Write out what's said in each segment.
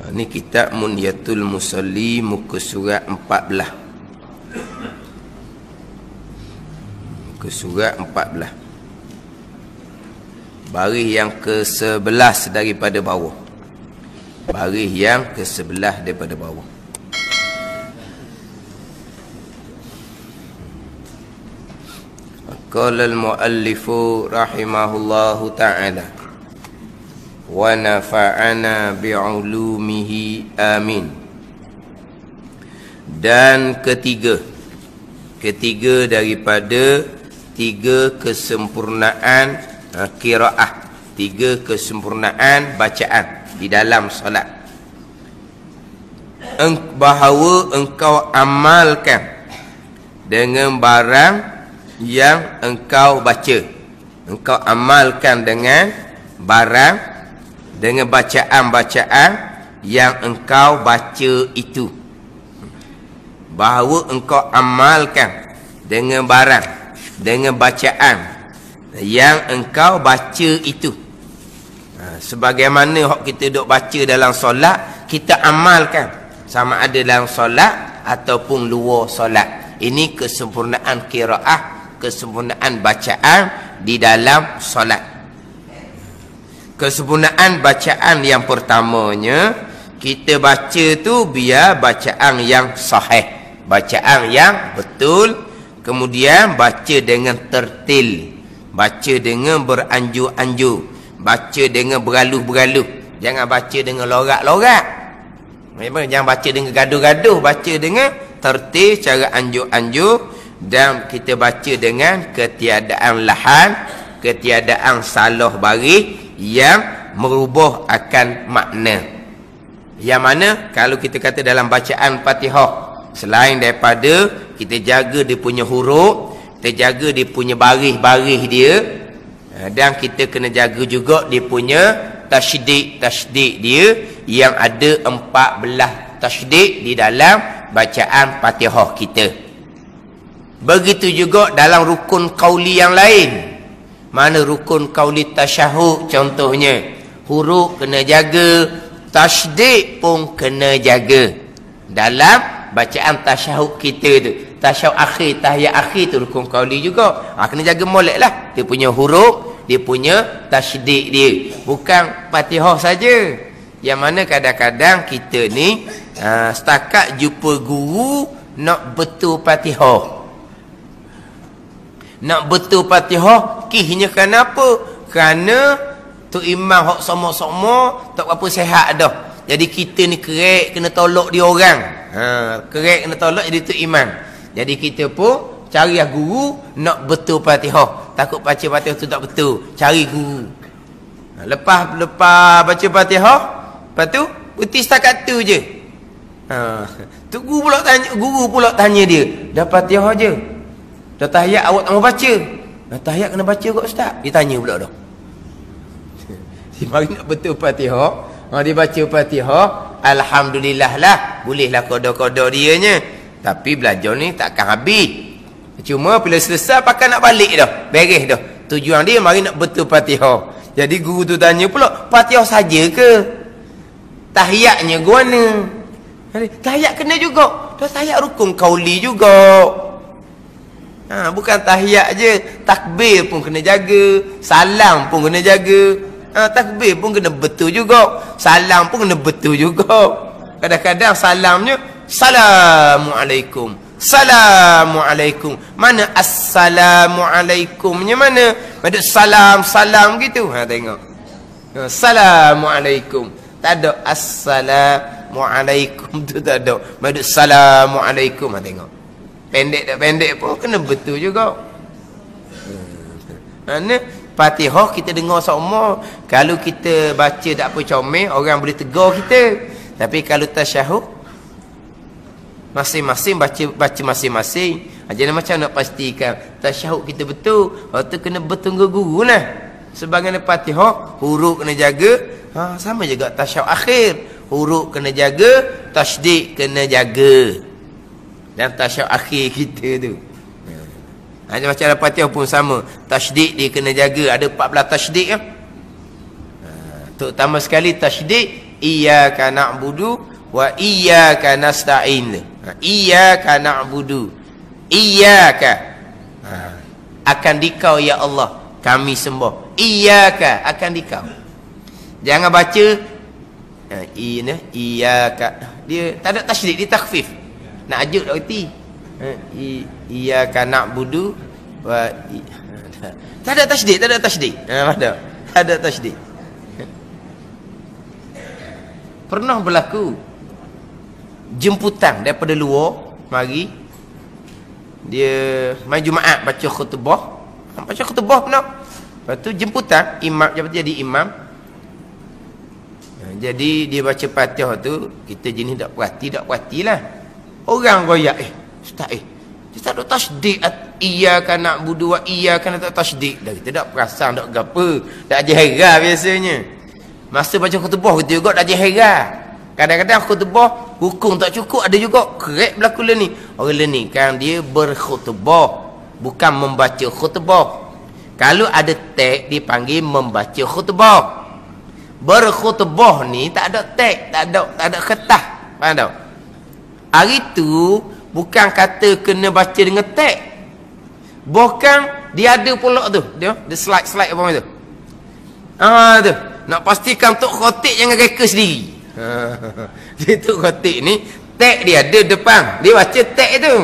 Ini kitab Munyatul Musalli, muka surat 14. Muka surat 14. Baris yang ke-11 daripada bawah. Baris yang ke-11 daripada bawah. Qala al-muallifu rahimahullahu ta'ala wa nafa'ana bi'ulumihi amin. Dan ketiga daripada tiga kesempurnaan qiraah, tiga kesempurnaan bacaan di dalam solat, bahawa engkau amalkan dengan barang yang engkau baca. Engkau amalkan dengan barang, dengan bacaan-bacaan yang engkau baca itu. Bahawa engkau amalkan dengan barang, dengan bacaan yang engkau baca itu. Sebagaimana hak kita duk baca dalam solat, kita amalkan, sama ada dalam solat ataupun luar solat. Ini kesempurnaan qiraah, kesempurnaan bacaan di dalam solat. Kesempurnaan bacaan yang pertamanya, kita baca tu biar bacaan yang sahih, bacaan yang betul. Kemudian baca dengan tertil, baca dengan beranjur-anjur, baca dengan beraluh-beraluh. Jangan baca dengan lorak-lorak, jangan baca dengan gaduh-gaduh. Baca dengan tertil, cara anjur-anjur. Dan kita baca dengan ketiadaan lahan, ketiadaan salah baris yang merubah akan makna. Yang mana kalau kita kata dalam bacaan Fatihah, selain daripada kita jaga dia punya huruf, kita jaga dia punya baris-baris dia, dan kita kena jaga juga dia punya tasydid dia, yang ada 14 tasydid di dalam bacaan Fatihah kita. Begitu juga dalam rukun qauli yang lain. Mana rukun qauli tasyahud contohnya, huruf kena jaga, tasydid pun kena jaga. Dalam bacaan tasyahud kita tu, tasyahud akhir, tahiyat akhir tu rukun qauli juga. Kena jaga molek lah dia punya huruf, dia punya tasydid dia. Bukan Fatihah saja. Yang mana kadang-kadang kita ni setakat jumpa guru nak betul Fatihah. Nak betul Fatihah, kihnya kenapa? Kerana tu imam hok sama-sama tak apa sihat dah. Jadi kita ni kerek kena tolak dia orang. Kerek kena tolak jadi tu imam. Jadi kita pun cari guru nak betul Fatihah. Takut baca Fatihah tu tak betul, cari guru. Lepas baca Fatihah, lepas tu putih setakat tu je. Tu guru pula tanya dia, dah Fatihah je? Dah tahiyat awak tak mau baca? Dah tahiyat kena baca kot ustaz? Dia tanya pula dah. Dia mari nak betul Fatihah. Dia baca Fatihah, alhamdulillah lah, bolehlah koda-koda dianya. Tapi belajar ni takkan habis. Cuma bila selesai pakai nak balik dah, beres dah. Tujuan dia mari nak betul Fatihah. Jadi guru tu tanya pula, Fatihah saja ke? Tahiyatnya guana? Tahiyat kena juga. Dah tahiyat rukun qauli juga. Bukan tahiyat je, takbir pun kena jaga, salam pun kena jaga. Takbir pun kena betul juga, salam pun kena betul juga. Kadang-kadang salamnya Assalamualaikum, Assalamualaikum. Mana Assalamualaikumnya mana? Ada salam gitu. Tengok. Assalamualaikum. Tak ada Assalamualaikum tu, tak ada. Ada Assalamualaikum. Tengok. Pendek tak pendek pun kena betul juga. Mana Fatihah kita dengar sama. Kalau kita baca tak apa comel, orang boleh tegur kita. Tapi kalau tasyahud, masing-masing baca masing-masing. Jadi macam nak pastikan tasyahud kita betul, waktu kena betul ke guru lah. Sebagaimana Fatihah, huruf kena jaga. Sama juga tasyahud akhir, huruf kena jaga, tasydid kena jaga. Dan tasyahud akhir kita tu, macam Al-Fatihah pun sama, tasydid dia kena jaga. Ada 14 tasydid kan. Terutama sekali tasydid Iyyaka na'budu wa iyyaka nasta'in. Iyyaka na'budu. Iyyaka. Akan dikau ya Allah kami sembah. Iyyaka, akan dikau. Jangan baca iyyaka. Dia tak ada tasydid, dia takhfif. Nak ajuk tak reti. Iyyaka na'budu wa tak ada tasydid, tak ada tasydid. Tak ada tasydid. Pernah berlaku jemputan daripada luar mari dia main Jumaat baca khutbah pernah. Lepas tu jemputan imam jadi imam. Jadi dia baca Fatihah tu kita jenis tak perhatilah. Orang goyak ustaz dia tak ada tasydid iyyaka na'budu wa iyyaka tak tasydid dah, kita tak perasan tak gapo, tak ajar hera biasanya. Masa baca khutbah kita juga tak ajar hera. Kadang-kadang khutbah hukum tak cukup, ada juga kerek berlaku ni. Orang ni kan dia berkhutbah bukan membaca khutbah. Kalau ada tag dipanggil membaca khutbah. Berkhutbah ni tak ada tag, tak ada kertas. Faham tak? Hari tu bukan kata kena baca dengan tag. Bahkan dia ada pula tu. Dia slide apa tu. Tu. Nak pastikan Tok Khatib jangan reka sendiri. Dia Tok Khatib ni tag dia ada depan. Dia baca tag tu.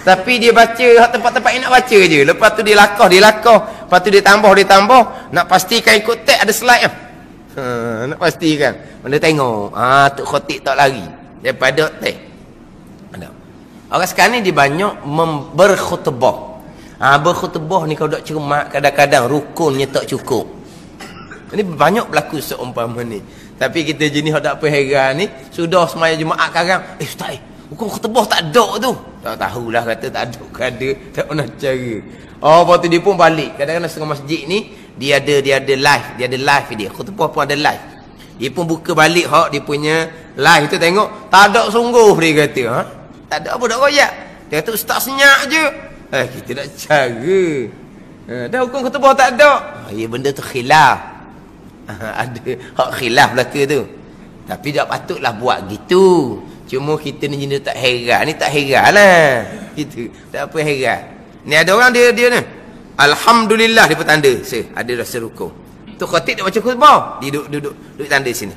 Tapi dia baca tempat-tempat yang nak baca je. Lepas tu dia lakah. Lepas tu dia tambah. Nak pastikan ikut tag ada slide lah. Nak pastikan. Mana tengok. Tok Khatib tak lari daripada tag. Orang sekarang ni dia banyak berkhutbah. Berkhutbah ni kalau tak cermat kadang-kadang rukunnya tak cukup. Ini banyak berlaku seumpama ni. Tapi kita jenis tak apa heran ni, sudah semaya Jumaat sekarang, ustaz, hukum khutbah tak ada tu. Tak tahulah kata tak ada, tak pernah cara. Lepas tu dia pun balik. Kadang-kadang setengah masjid ni dia ada live dia. Khutbah pun ada live. Dia pun buka balik dia punya live tu tengok, tak ada sungguh dia kata. Tak ada apa dak royak. Dia kata ustaz senyap je. Kita nak cara. Dah hukum khutbah tak ada. Ya benda tu khilaf. Ada hak khilaf belaka tu. Tapi tak patutlah buat gitu. Cuma kita ni jenis tak heran. Ni tak heran lah. Gitu. Tak apa heran. Ni ada orang dia ni. Alhamdulillah dia bertanda. Ada rasa rukun. Tu khatib dia baca khutbah. Dia duduk tanda sini.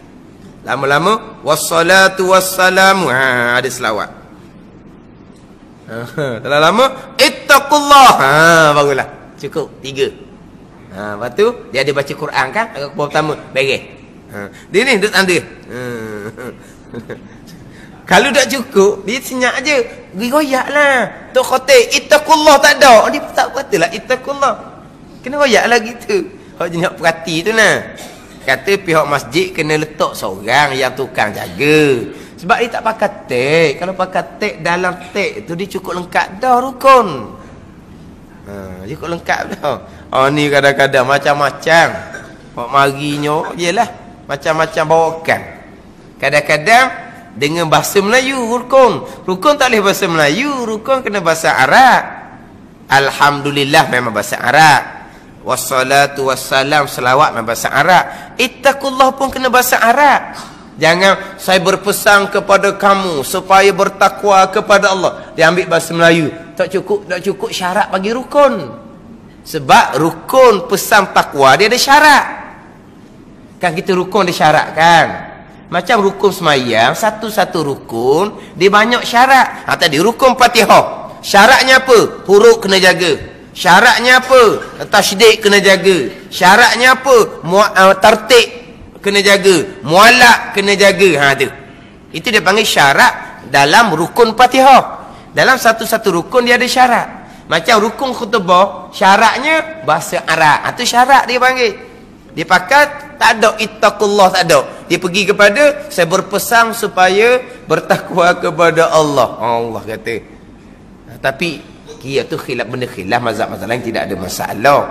Lama-lama wassalatu wassalamu. Ada selawat. Dalam lama ittaqullah. Barulah. Cukup 3. Lepas tu dia ada baca Quran kan, agak pertama beres. Dia ni duduk tanda. Kalau tak cukup, dia senyap je. Goyaklah. Tok Khatib ittaqullah tak ada. Dia tak katalah ittaqullah. Kena goyaklah gitu. Hak je nak perhati tu nah. Kata pihak masjid kena letak seorang yang tukang jaga. Sebab dia tak pakai tek. Kalau pakai tek, dalam tek tu dia cukup lengkap dah rukun. Cukup lengkap dah. Ni kadang-kadang macam-macam. Pak marinya jelah macam-macam bawakan. Kadang-kadang dengan bahasa Melayu rukun. Rukun tak boleh bahasa Melayu, rukun kena bahasa Arab. Alhamdulillah memang bahasa Arab. Wassalatu wassalam selawat memang bahasa Arab. Ittaqullah pun kena bahasa Arab. Jangan saya berpesan kepada kamu supaya bertakwa kepada Allah. Dia ambil bahasa Melayu. Tak cukup syarat bagi rukun. Sebab rukun pesan takwa dia ada syarat. Kan kita rukun ada syarat kan. Macam rukun semayang, satu-satu rukun dia banyak syarat. Tadi rukun Fatihah. Syaratnya apa? Huruf kena jaga. Syaratnya apa? Tasydid kena jaga. Syaratnya apa? Tertib kena jaga. Muallaq kena jaga. Tu. Itu dia panggil syarat dalam rukun Fatihah. Dalam satu-satu rukun dia ada syarat. Macam rukun khutbah, syaratnya bahasa Arab. Itu syarat dia panggil. Dia pakai tak ada ittaqullah, tak ada. Dia pergi kepada saya berpesan supaya bertakwa kepada Allah. Allah kata. Tapi kira tu khilaf, benda khilaf mazhab-mazhab lain tidak ada masalah.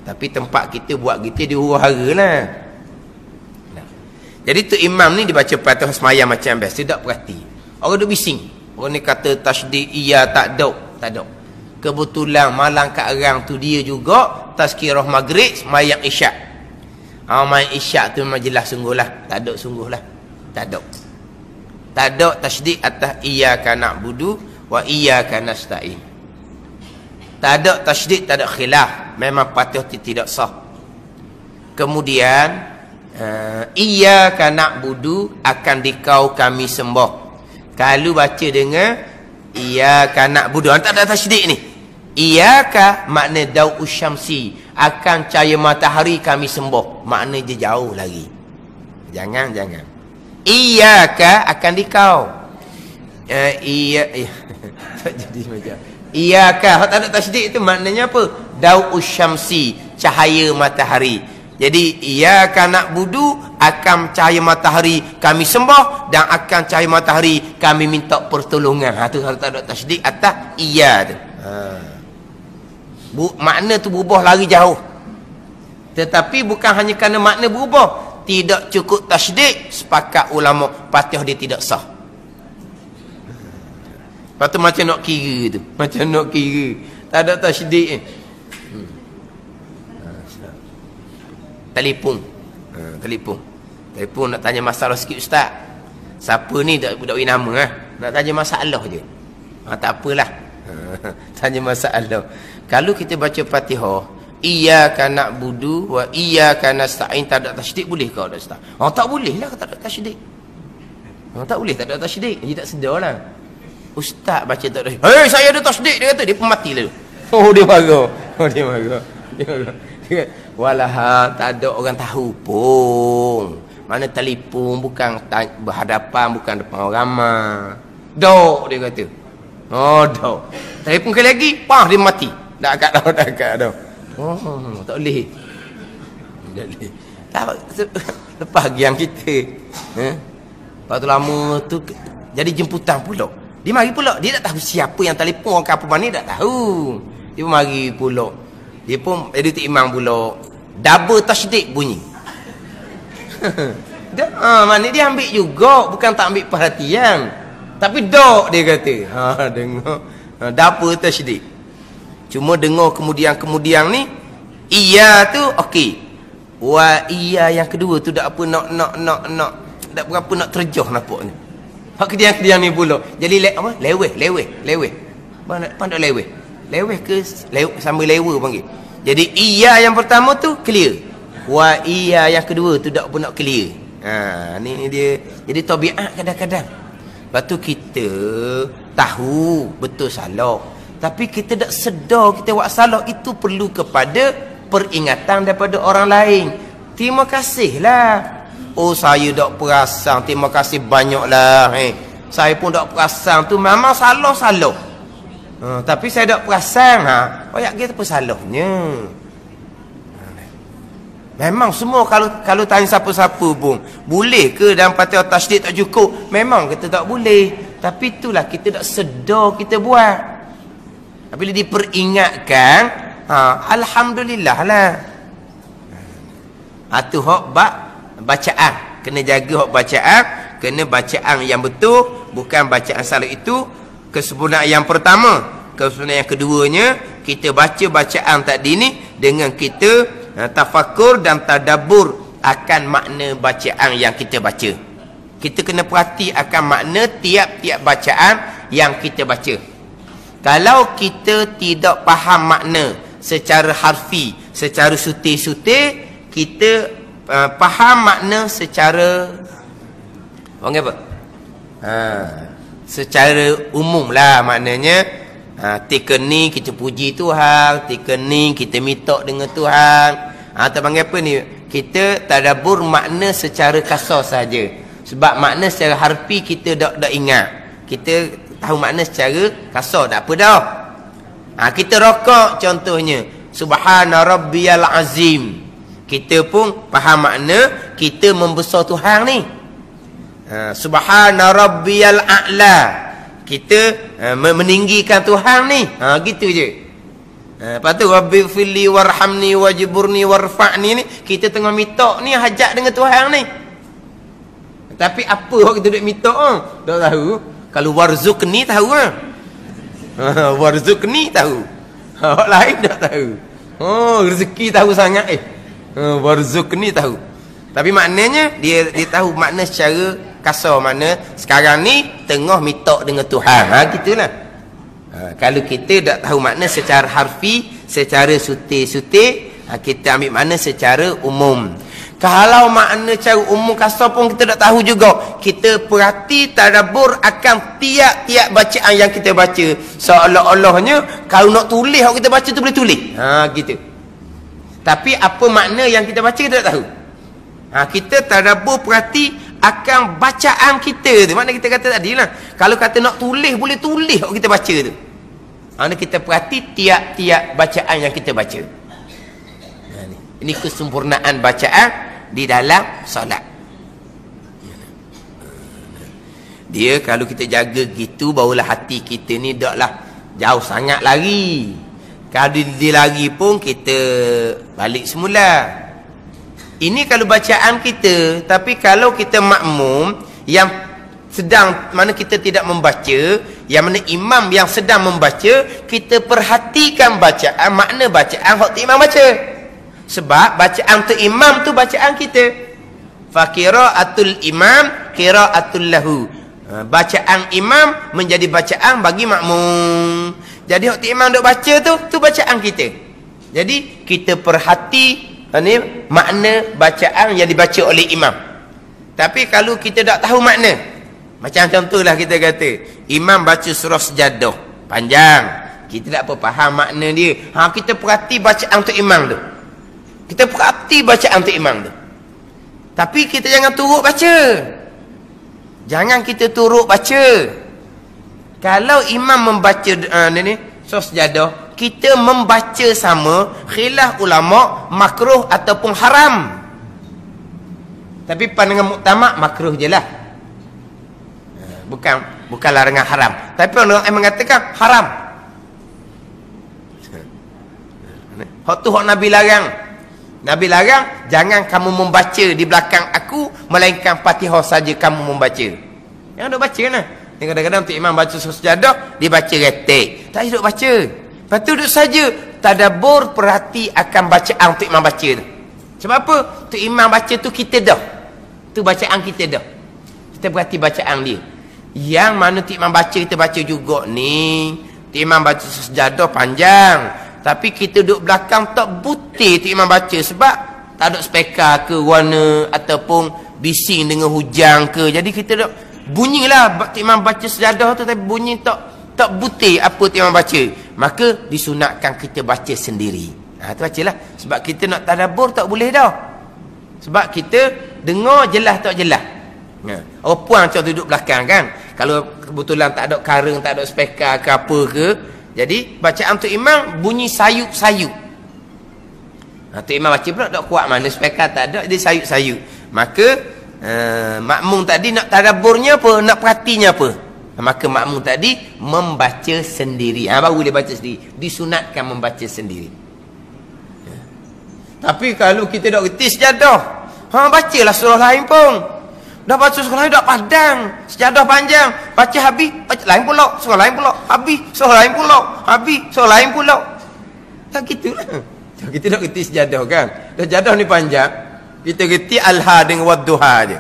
Tapi tempat kita buat kita dia huru-haralah. Jadi tu imam ni dibaca Fatihah semayang macam biasa, tidak perhati. Orang duk bising. Orang ni kata tasydid tak ada. Kebetulan malam kat arang tu dia juga tazkirah maghrib semayang isyak. Main isyak tu memang jelas sungguh lah. Tak ada sungguh lah. Tak ada. Tak ada tasydid atas iyyaka na'budu wa iyyaka nasta'in. Tak ada tasydid, tak ada khilaf. Memang patut tidak sah. Kemudian iyyaka na'budu akan dikau kami sembah. Kalau baca dengan iyyaka na'budu, tak ada tasydid ni. Iyyaka makna dawu syamsi, akan cahaya matahari kami sembah. Makna dia jauh lagi. Jangan. Iyyaka akan dikau. Jadi macam iyyaka, tak ada tasydid itu maknanya apa? Dawu syamsi, cahaya matahari. Jadi iyyaka na'budu, akan cahaya matahari kami sembah, dan akan cahaya matahari kami minta pertolongan. Tu kalau tak ada tasydid atas iya tu. Makna tu berubah lari jauh. Tetapi bukan hanya kerana makna berubah, tidak cukup tasydid, sepakat ulama patih dia tidak sah. Lepas tu macam nak kira tu, macam nak kira, tak ada tasydid. Telefon nak tanya masalah sikit ustaz. Siapa ni tak beri nama nak tanya masalah je. Tak apalah. Tanya masalah. Kalau kita baca Fatihah, iyyaka na'budu wa iyyaka nasta'in, tak ada tasydid, boleh ke ustaz? Tak boleh lah, tak ada tasydid. Tak boleh, tak ada tasydid. Dia tak sedarlah. Ustaz baca tak ada. Hei, saya ada tasydid, dia kata. Dia pemati lalu. Dia marah. Walah, tak ada orang tahu pun. Mana telefon bukan berhadapan, bukan depan orang ramai. Dok, dia kata. Dok. Telefon kali lagi, dia mati. Dah kat dah. Tak boleh. Lepas yang kita. Lepas tu lama tu jadi jemputan pula. Dia mari pula. Dia tak tahu siapa yang telefon ke apa mana, tak tahu. Dia pun mari pula. Dia pun edit imam pula. Double tasydid bunyi. Mana dia ambil juga, bukan tak ambil perhatian. Tapi dok dia kata. Dengar. Double tasydid. Cuma dengar kemudian ni iya tu okey. Wa iya yang kedua tu tak apa nak tak berapa nak terjah nampaknya. Hak kedian ni pula. Jadi leweh. Pandai leweh. Leweh ke sama lewe panggil. Jadi iya yang pertama tu clear. Wa iya yang kedua tu tak apa nak clear. Ni dia. Jadi tabiat kadang-kadang. Lepas tu kita tahu betul salah. Tapi kita tak sedar kita buat salah, itu perlu kepada peringatan daripada orang lain. Terima kasihlah. Saya tak perasan. Terima kasih banyaklah. Saya pun tak perasan tu memang salah. Tapi saya tak perasan. Banyak kita apa salahnya? Memang semua kalau tanya siapa-siapa pun, boleh ke dalam Fatihah tasydid tak cukup? Memang kita tak boleh. Tapi itulah kita tak sedar kita buat. Bila diperingatkan, alhamdulillah lah. Itu hak bacaan. Kena jaga hak bacaan. Kena bacaan yang betul, bukan bacaan salah. Itu kesempurnaan yang pertama. Kesempurnaan yang keduanya, kita baca bacaan tadi ni dengan kita tafakur dan tadabbur akan makna bacaan yang kita baca. Kita kena perhati akan makna tiap-tiap bacaan yang kita baca. Kalau kita tidak faham makna secara harfi, secara sutir-sutir, kita faham makna secara apa? Secara umum lah maknanya. Tika ni kita puji Tuhan, tika ni kita minta dengan Tuhan. Atau panggil apa ni? Kita tadabbur makna secara kasar saja. Sebab makna secara harfi kita tak ingat. Kita tahu makna secara kasar, tak apa dah. Kita rokok contohnya, subhana rabbiyal azim. Kita pun faham makna kita membesar Tuhan ni. Subhana rabbiyal a'la. Kita meninggikan Tuhan ni. Gitu je. Lepas tu rabbi fili warhamni wajburni warfa'ni ni, kita tengah minta ni hajat dengan Tuhan ni. Tapi apa hak kita duk minta? Tak tahu. Kalau warzuqni tahu warzuqni tahu. Hak lain tak tahu. Rezeki tahu sangat. Warzuqni tahu. Tapi maknanya dia tahu makna secara kasar mana sekarang ni tengah minta dengan Tuhan. Gitulah. Kalau kita tak tahu makna secara harfi, secara sutir-sutir, kita ambil makna secara umum. Kalau makna cara umum kasar pun kita tak tahu juga. Kita perhati tadabbur akan tiap-tiap bacaan yang kita baca. Seolah-olahnya kalau nak tulis kalau kita baca tu boleh tulis. Gitu. Tapi apa makna yang kita baca kita tak tahu. Kita tadabbur perhati akan bacaan kita tu. Makna kita kata tadi lah. Kalau kata nak tulis boleh tulis kalau kita baca tu. Kita perhati tiap-tiap bacaan yang kita baca. Ini kesempurnaan bacaan di dalam solat. Dia kalau kita jaga gitu barulah hati kita ni taklah jauh sangat lari. Kalau dia lari pun kita balik semula. Ini kalau bacaan kita. Tapi kalau kita makmum yang sedang, mana kita tidak membaca, yang mana imam yang sedang membaca, kita perhatikan bacaan, makna bacaan hak imam baca. Sebab bacaan tu imam tu bacaan kita. Fa qiraatul imam qiraatul lahu. Bacaan imam menjadi bacaan bagi makmum. Jadi waktu imam duk baca tu bacaan kita. Jadi kita perhati ni makna bacaan yang dibaca oleh imam. Tapi kalau kita tak tahu makna, macam contohlah kita kata imam baca surah Sejadah panjang, kita tak apa faham makna dia. Kita perhati bacaan tu imam tu. Kita perhati bacaan tu imam tu. Tapi kita jangan turut baca. Jangan kita turut baca. Kalau imam membaca surah Sejadah, kita membaca sama, khilaf ulama makruh ataupun haram. Tapi pandangan muktamad makruh je lah. Bukan larangan haram. Tapi orang yang mengatakan haram. Hak tu hak Nabi larang. Nabi larang, jangan kamu membaca di belakang aku, melainkan Fatihah saja kamu membaca. Yang duk baca lah. Kadang-kadang untuk imam baca surah Sejadah, dia baca retik. Tak duk baca. Lepas tu duduk saja tadabbur, perhati akan bacaan untuk imam baca tu. Sebab apa? Untuk imam baca tu kita dah. Tu bacaan kita dah. Kita perhati bacaan dia. Yang mana untuk imam baca kita baca juga ni. Untuk imam baca surah Sejadah panjang. Tapi kita duduk belakang tak butir tu imam baca. Sebab tak ada speaker ke warna ataupun bising dengan hujang ke. Jadi kita duduk bunyilah tu imam baca Sejadah tu, tapi bunyi tak butir apa tu imam baca. Maka disunatkan kita baca sendiri. Tu bacalah. Sebab kita nak tadabbur tak boleh dah. Sebab kita dengar jelas tak jelas. Orang puan macam duduk belakang kan. Kalau kebetulan tak ada karung, tak ada speaker ke apa ke, jadi bacaan tu imam bunyi sayup-sayup. Tu imam baca pula tak kuat mana speaker tak ada, dia sayup-sayup. Maka makmum tadi nak tadabburnya apa, nak perhatinya apa, maka makmum tadi membaca sendiri. Baru dia baca sendiri. Disunatkan membaca sendiri. Tapi kalau kita tak reti Sejadah, bacalah surah lain pun. Dah baca surah lain dah padang, Sejadah panjang, baca habis, baca lain pula, surah lain pula, habis, surah lain pula, habis, surah lain pula. Tak gitulah. Kita nak reti Sejadah kan. Dah Sejadah ni panjang, kita reti Al-Ha dengan Wadduha je.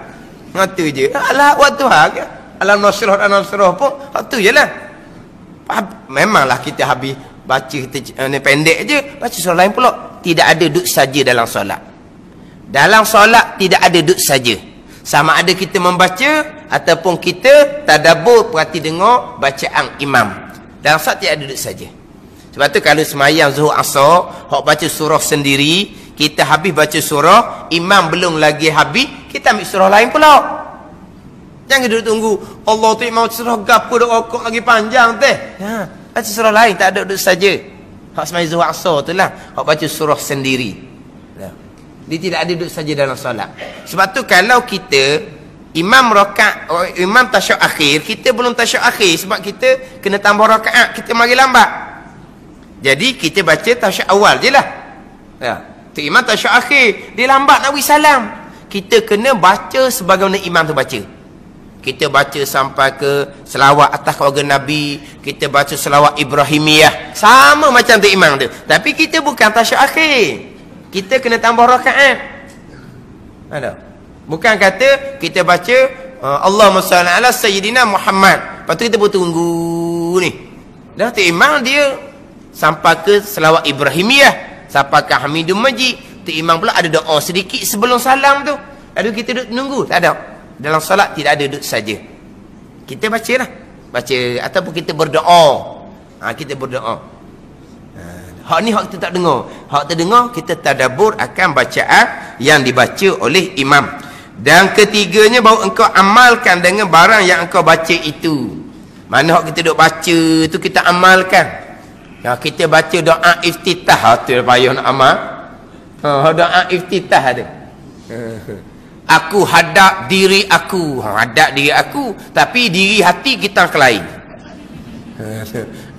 Ngatu je. Al-Ha Wadduha ke? Alam Nasrah dan Nasrah pun tu je lah. Memanglah kita habis baca kita pendek je, baca surah lain pula. Tidak ada duduk saja dalam solat. Dalam solat tidak ada duduk saja. Sama ada kita membaca ataupun kita tadabbur, perhati dengar bacaan imam. Dalam solat tidak ada duduk saja. Sebab tu kalau semayang Zuhur Asar, hok baca surah sendiri, kita habis baca surah, imam belum lagi habis, kita ambil surah lain pula. Jangan duduk tunggu Allah tu imam surah gapo dak rokok lagi panjang teh. Baca surah lain, tak ada duduk saja. Hak semayang Zuhur Asar tu lah, hok baca surah sendiri. Dia tidak ada duduk saja dalam solat. Sebab tu kalau kita imam rakaat, imam tasyahud akhir, kita belum tasyahud akhir sebab kita kena tambah rakaat, kita mari lambat. Jadi kita baca tasyahud awal je lah. Tu imam tasyahud akhir, dia lambat nak beri salam. Kita kena baca sebagaimana imam tu baca. Kita baca sampai ke selawat atas keluarga Nabi, kita baca selawat Ibrahimiyah, sama macam tu imam tu. Tapi kita bukan tasyahud akhir. Kita kena tambah rakaat. Ada. Bukan kata kita baca Allahumma salli ala Sayyidina Muhammad. Lepas tu kita bertunggu ni. Dah tu imam dia sampai ke selawat Ibrahimiyah, sampai ke Hamidum Majid. Tu imam pula ada doa sedikit sebelum salam tu. Lalu kita duduk tunggu. Tak ada. Dalam solat tidak ada duduk saja. Kita baca lah. Baca ataupun kita berdoa. Kita berdoa. Hak ni hak kita tak dengar. Hak terdengar kita tadabbur akan bacaan yang dibaca oleh imam. Dan ketiganya bahawa engkau amalkan dengan barang yang engkau baca itu. Mana hak kita duk baca tu kita amalkan. Kita baca doa iftitah tu payah nak amal. Doa iftitah tu. Aku hadap diri aku. Hadap diri aku, tapi diri hati kita kelain.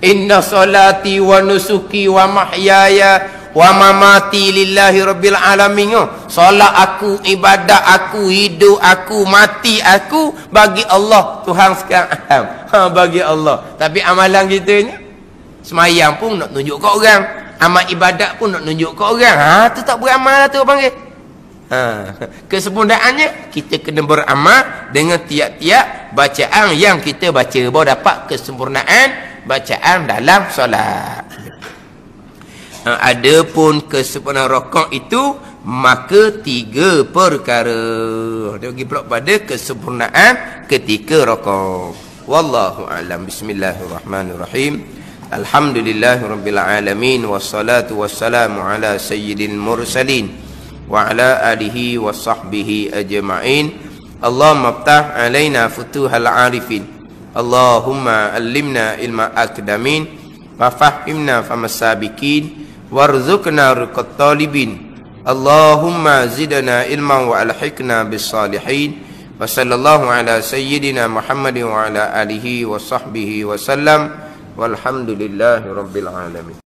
Inna salati wa nusuki wa mahyaya wa mamati lillahi rabbil alamin. Solat aku, ibadat aku, hidup aku, mati aku bagi Allah Tuhan sekalian. Bagi Allah. Tapi amalan kita ni semayang pun nak tunjuk ke orang, amal ibadat pun nak tunjuk ke orang. Tu tak beramal lah tu panggil. Kesempurnaannya kita kena beramal dengan tiap-tiap bacaan yang kita baca, baru dapat kesempurnaan bacaan dalam solat. Adapun kesempurnaan rakaat itu maka 3 perkara. Dia bagi pula pada kesempurnaan ketika rakaat. Wallahu a'lam. Bismillahirrahmanirrahim. Alhamdulillahirabbil alamin wassalatu wassalamu ala sayyidil mursalin wa ala alihi wa sahbihi ajma'in. Allahumma iftah alaina futuhal arifin. Allahumma allimna ilma akdamin wa fahimna famasabikin warzuqna riqat talibin. Allahumma zidna ilman wa alhiqna bis salihin. Wa sallallahu ala sayyidina Muhammadin wa ala alihi wa sahbihi wa sallam. Walhamdulillahi rabbil alamin.